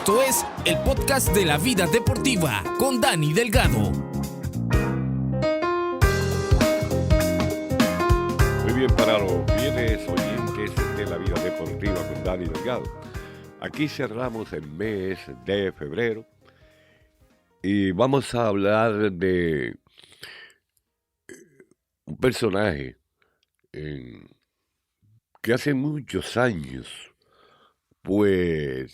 Esto es el podcast de la vida deportiva con Dani Delgado. Muy bien, para los fieles oyentes de la vida deportiva con Dani Delgado. Aquí cerramos el mes de febrero y vamos a hablar de un personaje que hace muchos años pues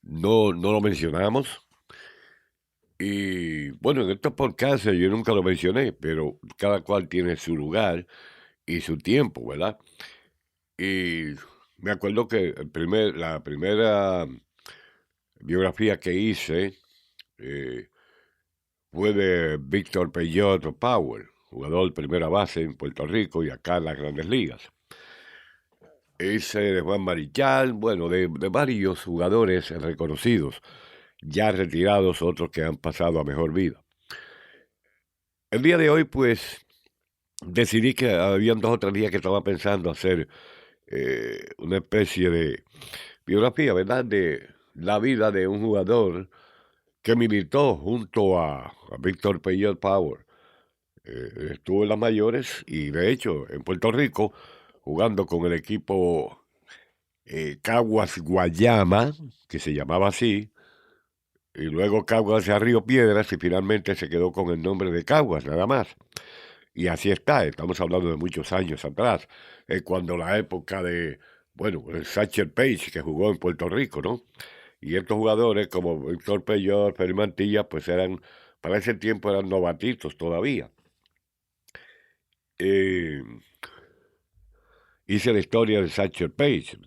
no lo mencionamos. Y bueno, en estos podcasts yo nunca lo mencioné, pero cada cual tiene su lugar y su tiempo, ¿verdad? Y me acuerdo que la primera biografía que hice fue de Víctor Peyote Power, jugador de primera base en Puerto Rico y acá en las Grandes Ligas. Hice de Juan Marichal, bueno, de varios jugadores reconocidos, ya retirados, otros que han pasado a mejor vida. El día de hoy, pues, decidí que habían 2 o 3 días que estaba pensando hacer una especie de biografía, ¿verdad?, de la vida de un jugador que militó junto a Víctor Peyote Power. Estuvo en las mayores y, de hecho, en Puerto Rico, jugando con el equipo Caguas Guayama, que se llamaba así, y luego Caguas de Río Piedras, y finalmente se quedó con el nombre de Caguas, nada más. Y así está, estamos hablando de muchos años atrás, cuando la época de, bueno, el Satchel Paige, que jugó en Puerto Rico, ¿no? Y estos jugadores, como Víctor Peyote, Félix Mantilla, pues para ese tiempo eran novatitos todavía. Eh, Hice la historia de Satchel Paige,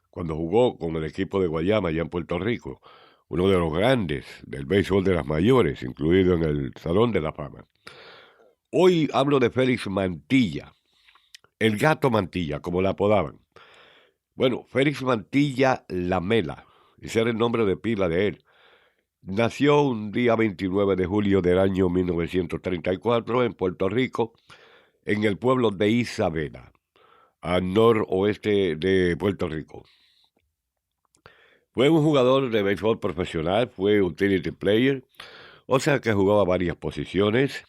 cuando jugó con el equipo de Guayama allá en Puerto Rico, uno de los grandes del béisbol de las mayores, incluido en el Salón de la Fama. Hoy hablo de Félix Mantilla, el Gato Mantilla, como la apodaban. Bueno, Félix Mantilla Lamela, ese era el nombre de pila de él. Nació un día 29 de julio del año 1934 en Puerto Rico, en el pueblo de Isabela, al noroeste de Puerto Rico. Fue un jugador de béisbol profesional, fue utility player, o sea que jugaba varias posiciones,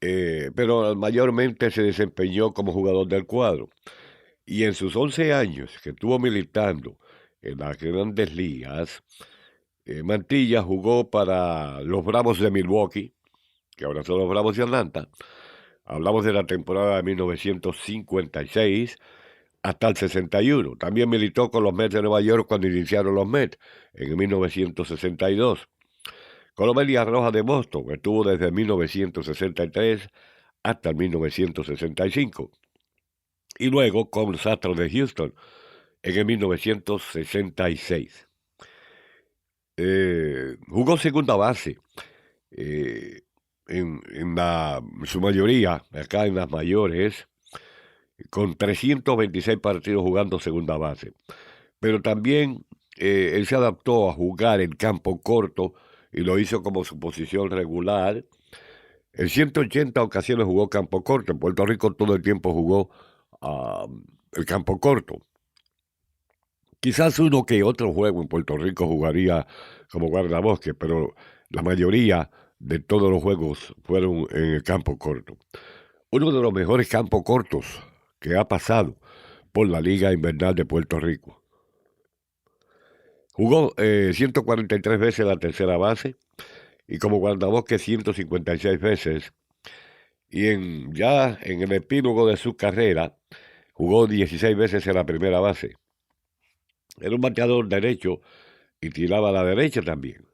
pero mayormente se desempeñó como jugador del cuadro. Y en sus 11 años que estuvo militando en las Grandes Ligas, Mantilla jugó para los Bravos de Milwaukee, que ahora son los Bravos de Atlanta. Hablamos de la temporada de 1956 hasta el 61. También militó con los Mets de Nueva York cuando iniciaron los Mets en 1962. Con los Medias Rojas de Boston estuvo desde 1963 hasta el 1965. Y luego con los Astros de Houston en el 1966. Jugó segunda base en su mayoría, acá en las mayores, con 326 partidos jugando segunda base. Pero también él se adaptó a jugar en campo corto y lo hizo como su posición regular. En 180 ocasiones jugó campo corto. En Puerto Rico todo el tiempo jugó el campo corto. Quizás uno que otro juego en Puerto Rico jugaría como guardabosque, pero la mayoría de todos los juegos fueron en el campo corto. Uno de los mejores campos cortos que ha pasado por la Liga Invernal de Puerto Rico. Jugó 143 veces la tercera base y como guardabosque 156 veces. Y ya en el epílogo de su carrera jugó 16 veces en la primera base. Era un bateador derecho y tiraba a la derecha también.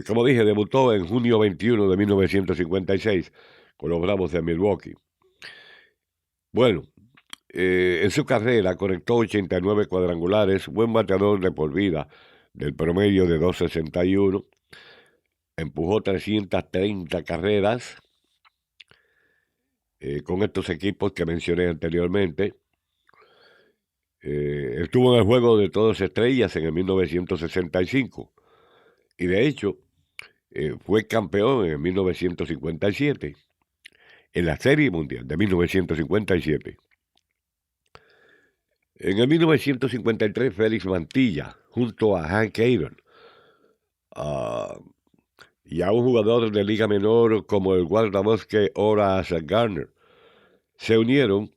Como dije, debutó en junio 21 de 1956 con los Bravos de Milwaukee. Bueno, en su carrera conectó 89 cuadrangulares, buen bateador de por vida, del promedio de 2.61, empujó 330 carreras con estos equipos que mencioné anteriormente. Estuvo en el Juego de Todas Estrellas en el 1965 y de hecho fue campeón en 1957 en la Serie Mundial de 1957. En el 1953, Félix Mantilla, junto a Hank Aaron, ah, y a un jugador de liga menor como el guardabosque Horace Garner, se unieron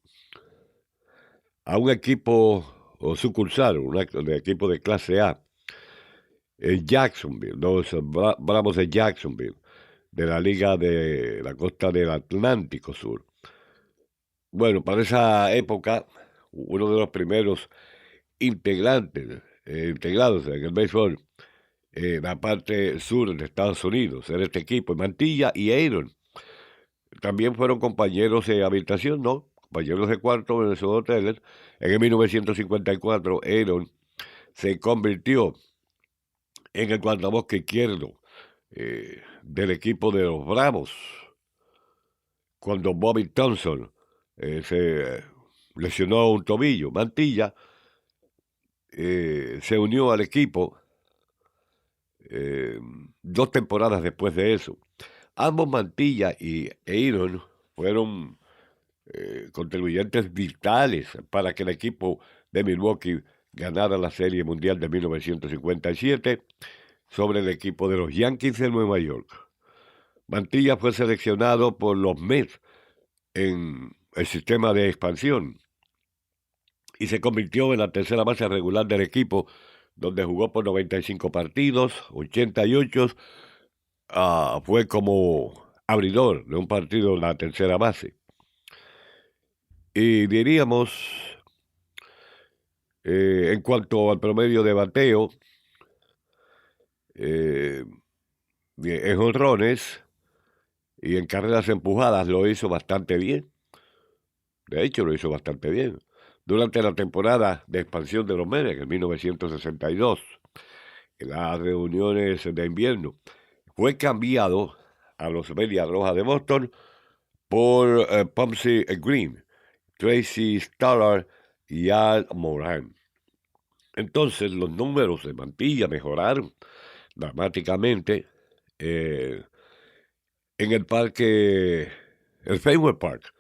a un equipo o sucursal, un equipo de clase A, en Jacksonville, los Bravos de Jacksonville, de la Liga de la Costa del Atlántico Sur. Bueno, para esa época, uno de los primeros integrados en el béisbol, la parte sur de Estados Unidos, era este equipo, Mantilla y Aaron. También fueron compañeros de habitación, ¿no? Compañeros de cuarto en esos hoteles. En el 1954, Aaron se convirtió en el guardabosque izquierdo del equipo de los Bravos, cuando Bobby Thompson se lesionó un tobillo. Mantilla se unió al equipo 2 temporadas después de eso. Ambos, Mantilla y Aaron, fueron contribuyentes vitales para que el equipo de Milwaukee ganara la Serie Mundial de 1957 sobre el equipo de los Yankees de Nueva York. Mantilla fue seleccionado por los Mets en el sistema de expansión y se convirtió en la tercera base regular del equipo, donde jugó por 95 partidos, 88 fue como abridor de un partido en la tercera base. Y diríamos, en cuanto al promedio de bateo, en jonrones y en carreras empujadas lo hizo bastante bien. De hecho, lo hizo bastante bien. Durante la temporada de expansión de los Mets en 1962, en las reuniones de invierno, fue cambiado a los Medias Rojas de Boston por Pumpsie Green, Tracy Stoller y Al Moran. Entonces los números de Mantilla mejoraron dramáticamente en el parque, el Fenway Park,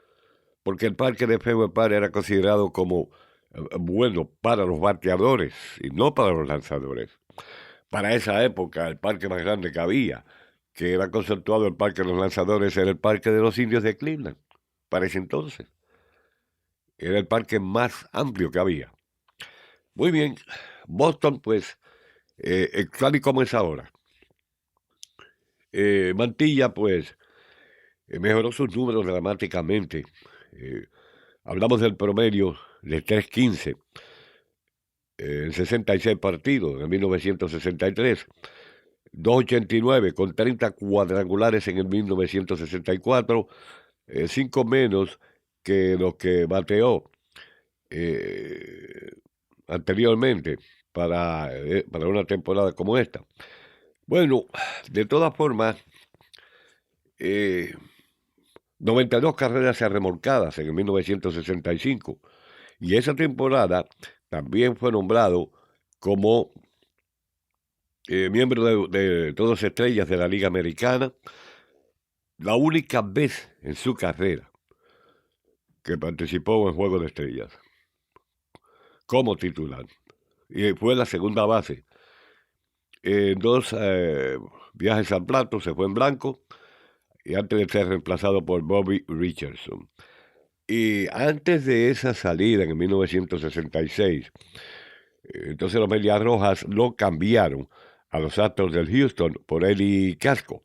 porque el parque de Fenway Park era considerado como bueno para los bateadores y no para los lanzadores. Para esa época, el parque más grande que había, que era conceptuado el parque de los lanzadores, era el parque de los Indios de Cleveland, para ese entonces. Era el parque más amplio que había. Muy bien, Boston, pues, tal y como es ahora. Mantilla, pues, mejoró sus números dramáticamente. Hablamos del promedio de 3.15 en 66 partidos en 1963, 2.89 con 30 cuadrangulares en el 1964, 5 menos que lo que bateó anteriormente para una temporada como esta. Bueno, de todas formas, 92 carreras remolcadas en el 1965, y esa temporada también fue nombrado como miembro de todas estrellas de la Liga Americana, la única vez en su carrera que participó en Juego de Estrellas como titular, y fue la segunda base. En 2 viajes al plato se fue en blanco, y antes de ser reemplazado por Bobby Richardson. Y antes de esa salida, en 1966, entonces los Medias Rojas lo cambiaron a los Astros del Houston por Eli Casco.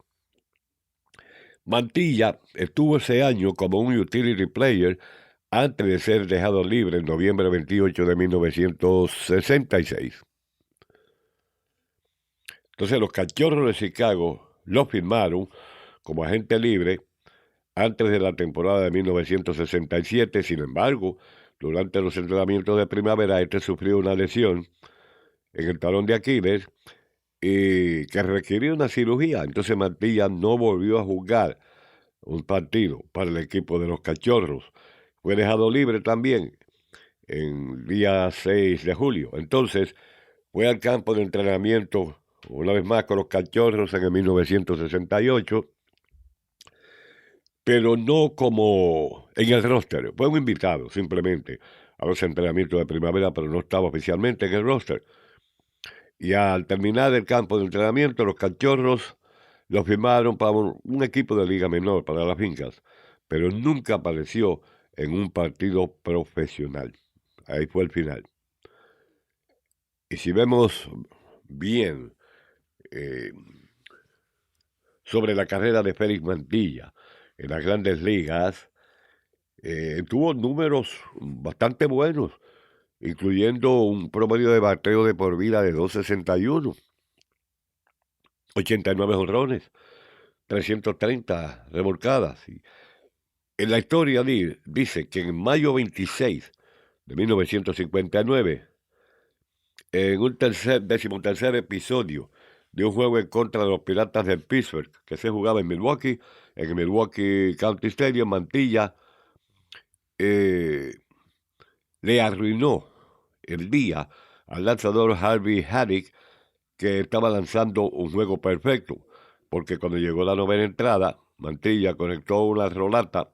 Mantilla estuvo ese año como un utility player antes de ser dejado libre en noviembre 28 de 1966. Entonces los Cachorros de Chicago lo firmaron como agente libre antes de la temporada de 1967. Sin embargo, durante los entrenamientos de primavera, sufrió una lesión en el talón de Aquiles y que requirió una cirugía. Entonces Mantilla no volvió a jugar un partido para el equipo de los Cachorros. Fue dejado libre también en día 6 de julio. Entonces fue al campo de entrenamiento una vez más con los Cachorros en el 1968. pero no como en el roster. Fue un invitado, simplemente, a los entrenamientos de primavera, pero no estaba oficialmente en el roster. Y al terminar el campo de entrenamiento, los Cachorros lo firmaron para un equipo de liga menor, para las fincas, pero nunca apareció en un partido profesional. Ahí fue el final. Y si vemos bien eh, sobre la carrera de Félix Mantilla en las grandes ligas, tuvo números bastante buenos, incluyendo un promedio de bateo de por vida de 2.61, 89 jonrones, 330 remolcadas. Y en la historia dice que en mayo 26 de 1959, en un decimotercer episodio de un juego en contra de los Piratas de Pittsburgh, que se jugaba en el Milwaukee County Stadium, Mantilla le arruinó el día al lanzador Harvey Haddock, que estaba lanzando un juego perfecto, porque cuando llegó la novena entrada, Mantilla conectó una rolata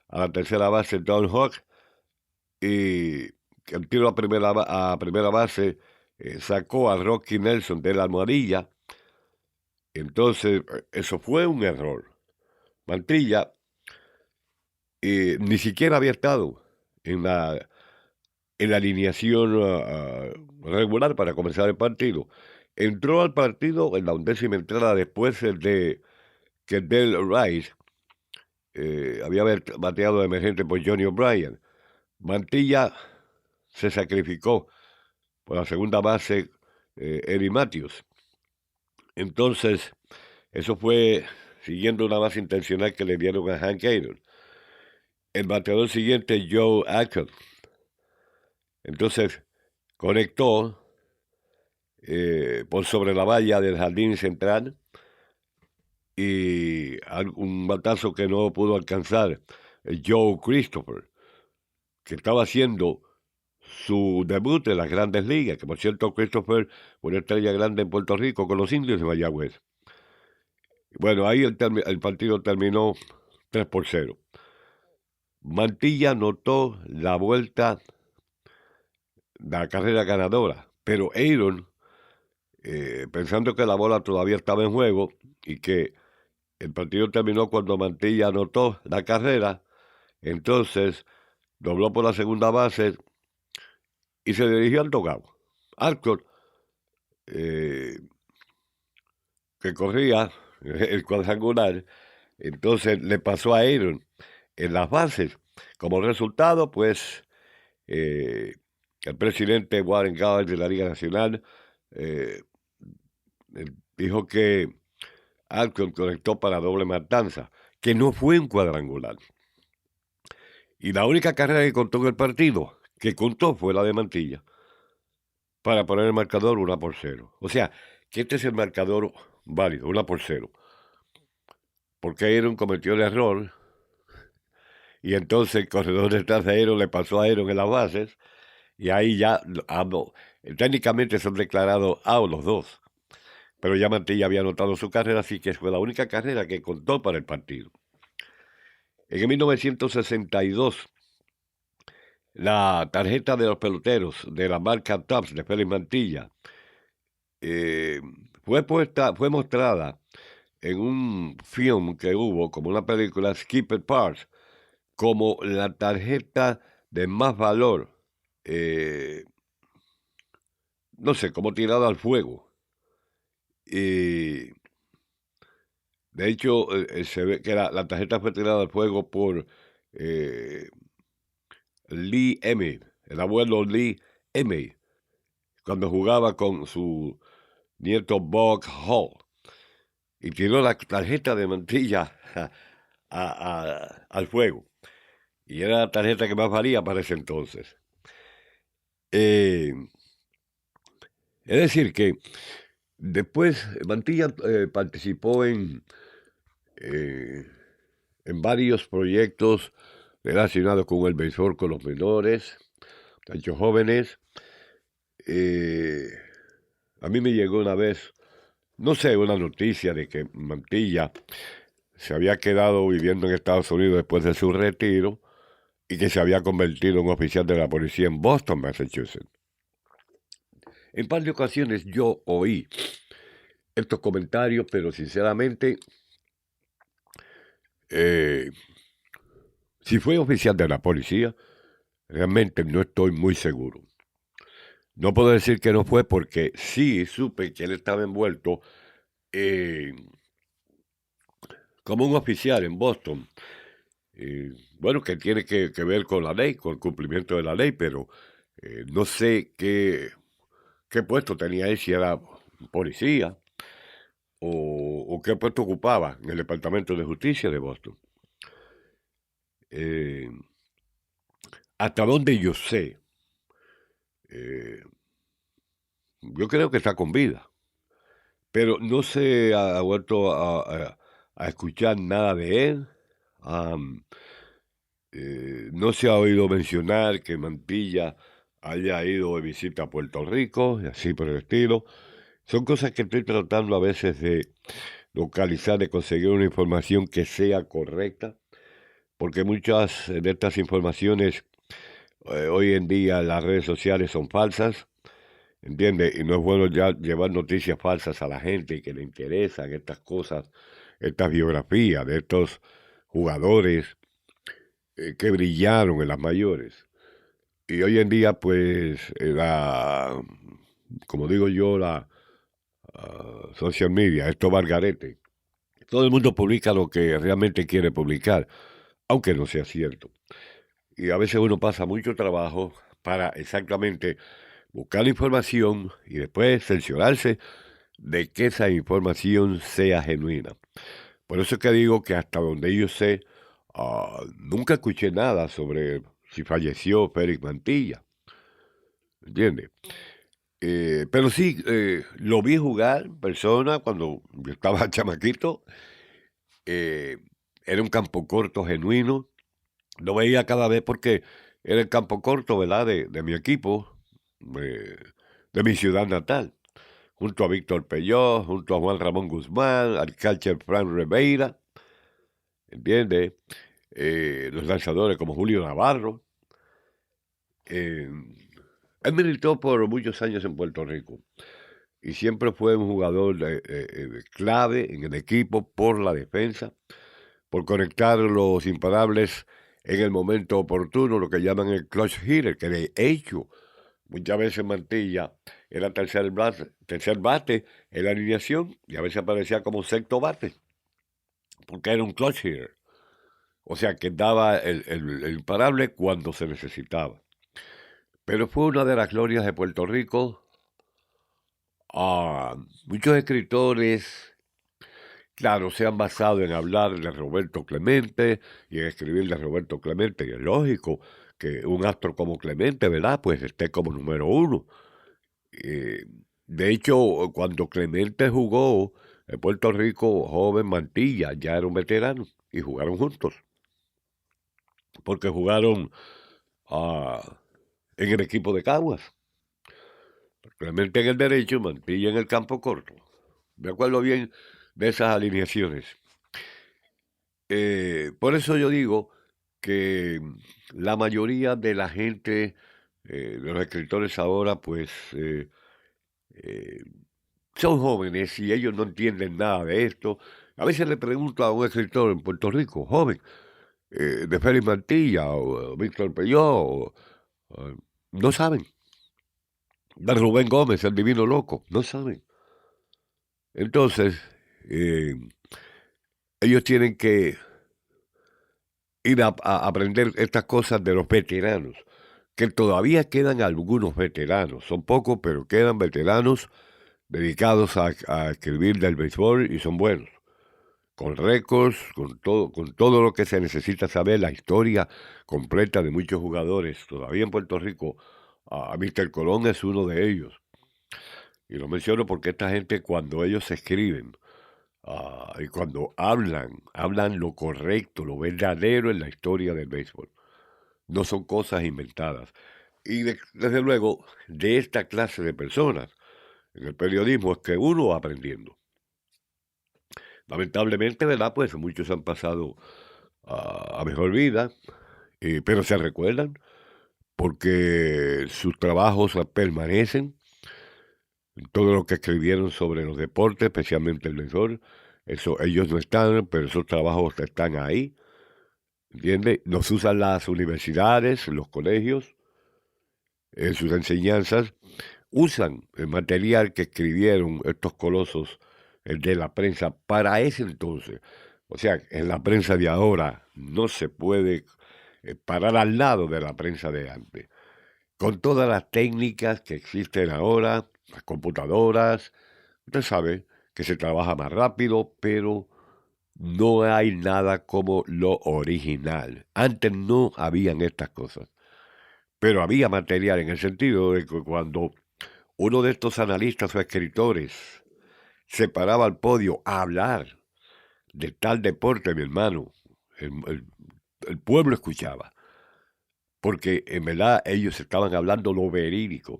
a la tercera base Don Hawk, y el tiro a primera base sacó a Rocky Nelson de la almohadilla. Entonces, eso fue un error. Mantilla ni siquiera había estado en la alineación regular para comenzar el partido. Entró al partido en la 11ª entrada después de que Del Rice había bateado de emergente por Johnny O'Brien. Mantilla se sacrificó por la segunda base Eddie Matthews. Entonces, eso fue siguiendo una base intencional que le dieron a Hank Aaron. El bateador siguiente, Joe Ackles. Entonces, conectó por sobre la valla del jardín central y un batazo que no pudo alcanzar Joe Christopher, que estaba haciendo su debut en las grandes ligas, que por cierto Christopher fue una estrella grande en Puerto Rico con los Indios de Mayagüez. Bueno, ahí el partido terminó 3-0. Mantilla anotó la vuelta, la carrera ganadora, pero Aaron, pensando que la bola todavía estaba en juego y que el partido terminó cuando Mantilla anotó la carrera, entonces dobló por la segunda base y se dirigió al dugout. Alcott, que corría el cuadrangular, entonces le pasó a Aaron en las bases. Como resultado, pues, el presidente Warren Gallagher de la Liga Nacional dijo que Alcott conectó para doble matanza, que no fue un cuadrangular. Y la única carrera que contó en el partido, que contó, fue la de Mantilla, para poner el marcador 1-0. O sea, que este es el marcador válido, 1-0. Porque Aaron cometió el error, y entonces el corredor detrás de Aaron le pasó a Aaron en las bases, y ahí ya técnicamente son declarados out los dos. Pero ya Mantilla había anotado su carrera, así que fue la única carrera que contó para el partido. En 1962, la tarjeta de los peloteros de la marca Topps de Félix Mantilla fue mostrada en un film que hubo, como una película, Skipper Parts, como la tarjeta de más valor, no sé, como tirada al fuego. Y de hecho, se ve que la tarjeta fue tirada al fuego por Lee Emmett, el abuelo Lee Emmett, cuando jugaba con su nieto Buck Hall, y tiró la tarjeta de Mantilla al fuego. Y era la tarjeta que más valía para ese entonces. Es decir, que después Mantilla participó en varios proyectos relacionados con el béisbol con los menores, muchachos jóvenes. A mí me llegó una vez, no sé, una noticia de que Mantilla se había quedado viviendo en Estados Unidos después de su retiro y que se había convertido en oficial de la policía en Boston, Massachusetts. En par de ocasiones yo oí estos comentarios, pero sinceramente, eh, si fue oficial de la policía, realmente no estoy muy seguro. No puedo decir que no fue porque sí supe que él estaba envuelto eh, como un oficial en Boston. Bueno, que tiene que ver con la ley, con el cumplimiento de la ley, pero no sé qué puesto tenía él, si era policía o qué puesto ocupaba en el Departamento de Justicia de Boston. Eh, hasta donde yo sé, eh, yo creo que está con vida, pero no se ha vuelto a escuchar nada de él. Am, no se ha oído mencionar que Mantilla haya ido de visita a Puerto Rico y así por el estilo. Son cosas que estoy tratando a veces de localizar, de conseguir una información que sea correcta, porque muchas de estas informaciones hoy en día las redes sociales son falsas, ¿entiendes? Y no es bueno ya llevar noticias falsas a la gente que le interesan estas cosas, estas biografías de estos jugadores que brillaron en las mayores. Y hoy en día, pues, como digo yo, la social media, esto Margarete. Todo el mundo publica lo que realmente quiere publicar, aunque no sea cierto. Y a veces uno pasa mucho trabajo para exactamente buscar la información y después cerciorarse de que esa información sea genuina. Por eso es que digo que hasta donde yo sé, nunca escuché nada sobre si falleció Félix Mantilla, ¿entiendes? Pero sí, lo vi jugar en persona cuando yo estaba chamaquito. eh, Era un campo corto genuino. Lo veía cada vez porque era el campo corto, ¿verdad? De mi equipo, eh, de mi ciudad natal. Junto a Víctor Peyó, junto a Juan Ramón Guzmán, al catcher Fran Rivera, ¿entiendes? Los lanzadores como Julio Navarro. Eh, Él militó por muchos años en Puerto Rico y siempre fue un jugador clave en el equipo por la defensa, por conectar los imparables en el momento oportuno, lo que llaman el clutch hitter, que de hecho muchas veces Mantilla era tercer bate en la alineación y a veces aparecía como sexto bate, porque era un clutch hitter. O sea, que daba el imparable cuando se necesitaba. Pero fue una de las glorias de Puerto Rico. Muchos escritores, claro, se han basado en hablar de Roberto Clemente y en escribir de Roberto Clemente. Y es lógico que un astro como Clemente, ¿verdad? Pues esté como número uno. Eh, de hecho, cuando Clemente jugó en Puerto Rico, joven Mantilla ya era un veterano y jugaron juntos. Porque jugaron ah, en el equipo de Caguas. Clemente en el derecho, Mantilla en el campo corto. Me acuerdo bien de esas alineaciones. Por eso yo digo que la mayoría de la gente, de los escritores ahora, pues eh, son jóvenes y ellos no entienden nada de esto. A veces le pregunto a un escritor en Puerto Rico, joven, de Félix Mantilla o Víctor Peyó, no saben. De Rubén Gómez, el divino loco, no saben. Entonces, eh, ellos tienen que ir a aprender estas cosas de los veteranos, que todavía quedan algunos veteranos, son pocos, pero quedan veteranos dedicados a escribir del béisbol y son buenos, con récords, con todo lo que se necesita saber, la historia completa de muchos jugadores. Todavía en Puerto Rico, a Mr. Colón es uno de ellos. Y lo menciono porque esta gente cuando ellos escriben, y cuando hablan lo correcto, lo verdadero en la historia del béisbol. No son cosas inventadas. Y desde luego, de esta clase de personas, en el periodismo es que uno va aprendiendo. Lamentablemente, ¿verdad? Pues muchos han pasado a mejor vida, pero se recuerdan porque sus trabajos permanecen, todo lo que escribieron sobre los deportes, especialmente el béisbol, eso, ellos no están, pero esos trabajos están ahí, ¿entiendes? Los usan las universidades, los colegios, en sus enseñanzas, usan el material que escribieron estos colosos de la prensa para ese entonces. O sea, en la prensa de ahora no se puede parar al lado de la prensa de antes. Con todas las técnicas que existen ahora, las computadoras, usted sabe que se trabaja más rápido, pero no hay nada como lo original. Antes no habían estas cosas, pero había material en el sentido de que cuando uno de estos analistas o escritores se paraba al podio a hablar de tal deporte, mi hermano, el, el- el pueblo escuchaba, porque en verdad ellos estaban hablando lo verídico.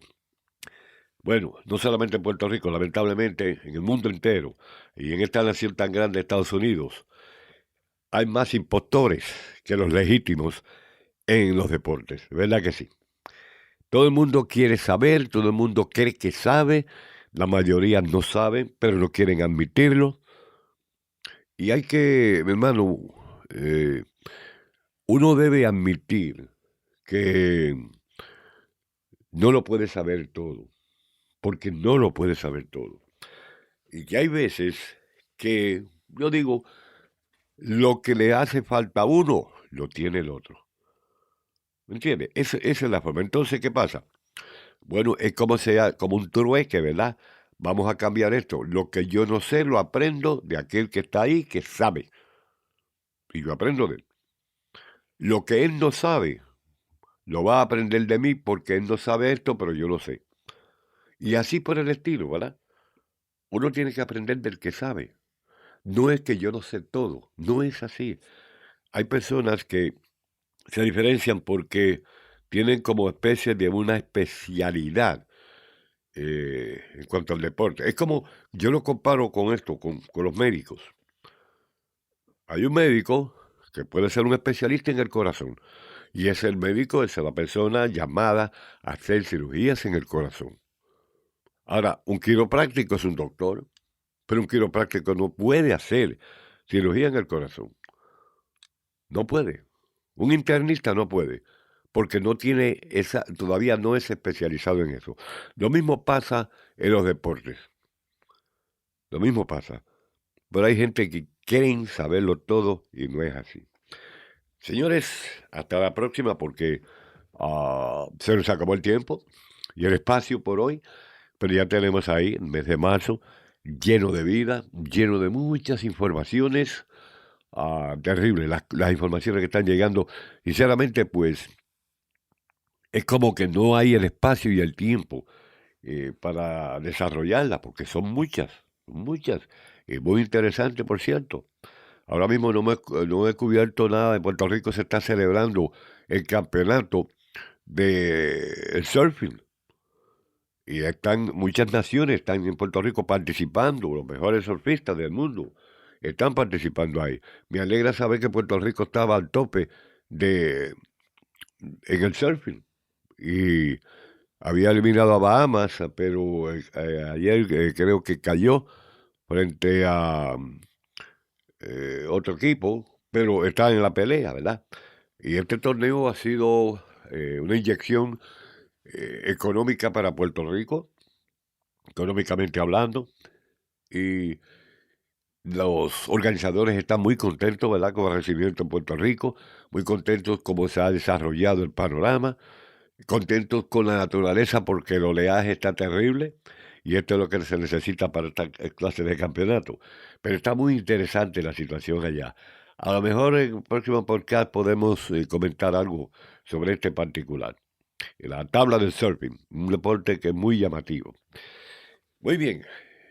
Bueno, no solamente en Puerto Rico, lamentablemente en el mundo entero y en esta nación tan grande, Estados Unidos, hay más impostores que los legítimos en los deportes, ¿verdad que sí? Todo el mundo quiere saber, todo el mundo cree que sabe, la mayoría no saben, pero no quieren admitirlo. Y hay que, mi hermano, eh, uno debe admitir que no lo puede saber todo, porque no lo puede saber todo. Y que hay veces que, yo digo, lo que le hace falta a uno, lo tiene el otro. ¿Me entiendes? Esa es la forma. Entonces, ¿qué pasa? Bueno, es como sea, como un trueque, ¿verdad? Vamos a cambiar esto. Lo que yo no sé, lo aprendo de aquel que está ahí, que sabe. Y yo aprendo de él. Lo que él no sabe, lo va a aprender de mí porque él no sabe esto, pero yo lo sé. Y así por el estilo, ¿verdad? Uno tiene que aprender del que sabe. No es que yo no sé todo, no es así. Hay personas que se diferencian porque tienen como especie de una especialidad en cuanto al deporte. Es como, yo lo comparo con esto, con los médicos. Hay un médico que puede ser un especialista en el corazón. Y es el médico, es la persona llamada a hacer cirugías en el corazón. Ahora, un quiropráctico es un doctor, pero un quiropráctico no puede hacer cirugía en el corazón. No puede. Un internista no puede, porque no tiene esa, todavía no es especializado en eso. Lo mismo pasa en los deportes. Lo mismo pasa. Pero hay gente que quieren saberlo todo y no es así. Señores, hasta la próxima porque se nos acabó el tiempo y el espacio por hoy, pero ya tenemos ahí el mes de marzo lleno de vida, lleno de muchas informaciones terribles, las informaciones que están llegando. Sinceramente, pues es como que no hay el espacio y el tiempo para desarrollarlas, porque son muchas, y muy interesantes, por cierto. Ahora mismo no he cubierto nada. En Puerto Rico se está celebrando el campeonato de el surfing. Y están muchas naciones, están en Puerto Rico participando, los mejores surfistas del mundo están participando ahí. Me alegra saber que Puerto Rico estaba al tope de en el surfing. Y había eliminado a Bahamas, pero ayer creo que cayó frente a otro equipo, pero está en la pelea, ¿verdad? Y este torneo ha sido una inyección económica para Puerto Rico, económicamente hablando, y los organizadores están muy contentos, ¿verdad?, con el recibimiento en Puerto Rico, muy contentos cómo se ha desarrollado el panorama, contentos con la naturaleza porque el oleaje está terrible y esto es lo que se necesita para esta clase de campeonato. Pero está muy interesante la situación allá. A lo mejor en el próximo podcast podemos comentar algo sobre este particular. La tabla del surfing, un deporte que es muy llamativo. Muy bien,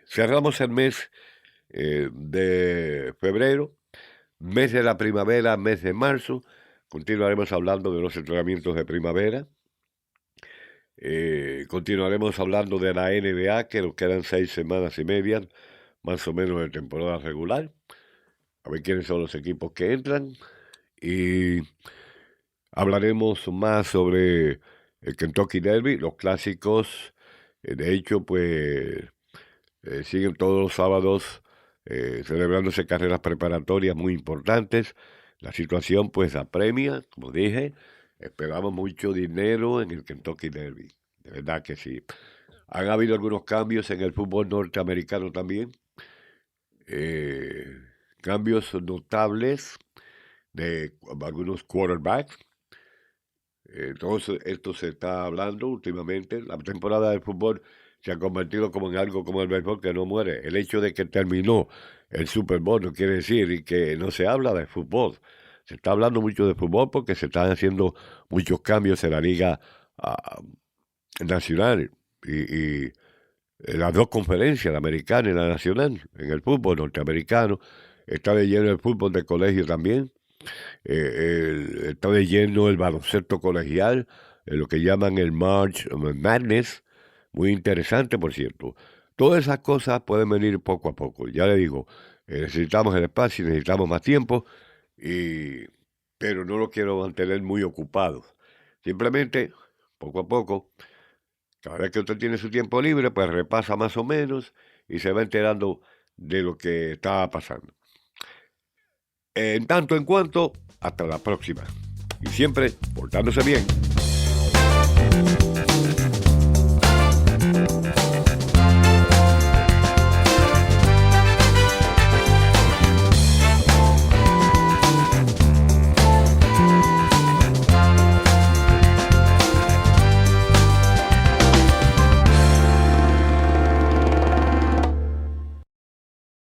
cerramos el mes de febrero, mes de la primavera, mes de marzo. Continuaremos hablando de los entrenamientos de primavera. Continuaremos hablando de la NBA, que nos quedan 6 semanas y media más o menos de temporada regular, a ver quiénes son los equipos que entran y hablaremos más sobre el Kentucky Derby, los clásicos. De hecho, pues siguen todos los sábados celebrándose carreras preparatorias muy importantes. La situación pues apremia, como dije, esperamos mucho dinero en el Kentucky Derby, de verdad que sí. Han habido algunos cambios en el fútbol norteamericano también, eh, cambios notables de algunos quarterbacks. Entonces, esto se está hablando últimamente. La temporada del fútbol se ha convertido como en algo como el béisbol que no muere. El hecho de que terminó el Super Bowl no quiere decir que no se habla de fútbol. Se está hablando mucho de fútbol porque se están haciendo muchos cambios en la liga nacional y las dos conferencias, la americana y la nacional, en el fútbol norteamericano. Está de lleno el fútbol de colegio también. Está de lleno el baloncesto colegial, lo que llaman el March Madness, muy interesante, por cierto. Todas esas cosas pueden venir poco a poco. Ya le digo, necesitamos el espacio, necesitamos más tiempo, y, pero no lo quiero mantener muy ocupado. Simplemente, poco a poco, cada vez que usted tiene su tiempo libre, pues repasa más o menos y se va enterando de lo que está pasando. En tanto en cuanto, hasta la próxima. Y siempre portándose bien.